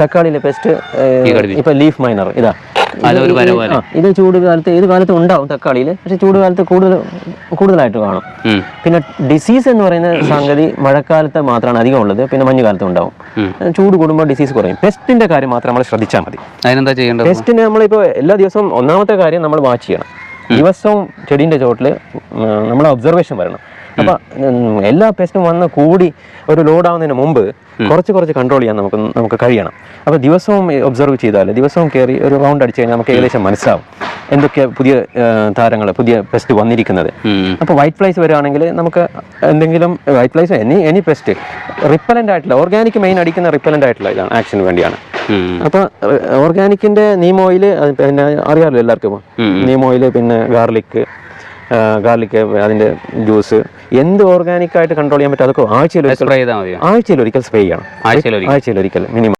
തക്കാളിയിലെ pest ഇപ്പൊ leaf minor ഇതാ ഇത് ചൂട് കാലത്ത് ഏത് കാലത്തും ഉണ്ടാവും തക്കാളിയിൽ, പക്ഷെ ചൂട് കാലത്ത് കൂടുതലായിട്ട് കാണും. പിന്നെ ഡിസീസ് എന്ന് പറയുന്ന സംഗതി മഴക്കാലത്ത് മാത്രമാണ് അധികം ഉള്ളത്, പിന്നെ മഞ്ഞുകാലത്ത് ഉണ്ടാവും. ചൂട് കൂടുമ്പോൾ ഡിസീസ് കുറയും. പെസ്റ്റിന്റെ കാര്യം മാത്രം നമ്മൾ ശ്രദ്ധിച്ചാൽ മതി. അതിനെന്താ ചെയ്യേണ്ടത്? പെസ്റ്റിന് നമ്മളിപ്പോൾ എല്ലാ ദിവസവും ഒന്നാമത്തെ കാര്യം നമ്മൾ വാച്ച് ചെയ്യണം. ദിവസവും ചെടീൻ്റെ ചോട്ടിൽ നമ്മൾ ഒബ്സർവേഷൻ വരണം. അപ്പൊ എല്ലാ പെസ്റ്റും വന്ന് കൂടി ഒരു ലോഡാവുന്നതിന് മുമ്പ് കുറച്ച് കൺട്രോൾ ചെയ്യാൻ നമുക്ക് കഴിയണം. അപ്പോൾ ദിവസവും ഒബ്സർവ് ചെയ്താൽ, ദിവസവും കയറി ഒരു റൗണ്ട് അടിച്ചു കഴിഞ്ഞാൽ നമുക്ക് ഏകദേശം മനസ്സിലാവും എന്തൊക്കെ പുതിയ താരങ്ങൾ, പുതിയ പെസ്റ്റ് വന്നിരിക്കുന്നത്. അപ്പോൾ വൈറ്റ് ഫ്ലൈസ് വരികയാണെങ്കിൽ നമുക്ക് എന്തെങ്കിലും white flies any pest repellent ആയിട്ടുള്ള ഓർഗാനിക് മെയിൻ അടിക്കുന്ന റിപ്പലൻ്റ് ആയിട്ടുള്ള ഇതാണ്, ആക്ഷന് വേണ്ടിയാണ്. അപ്പോൾ ഓർഗാനിക്കിൻ്റെ നീം ഓയിൽ, പിന്നെ അറിയാമല്ലോ എല്ലാവർക്കും, നീം ഓയിൽ, പിന്നെ ഗാർലിക് അതിന്റെ ജ്യൂസ്, എന്ത് ഓർഗാനിക് ആയിട്ട് കൺട്രോൾ ചെയ്യാൻ പറ്റും അതൊക്കെ ആഴ്ചയിൽ ഒരിക്കൽ സ്പ്രേ ചെയ്യണം. ആഴ്ചയിൽ ഒരിക്കൽ മിനിമം.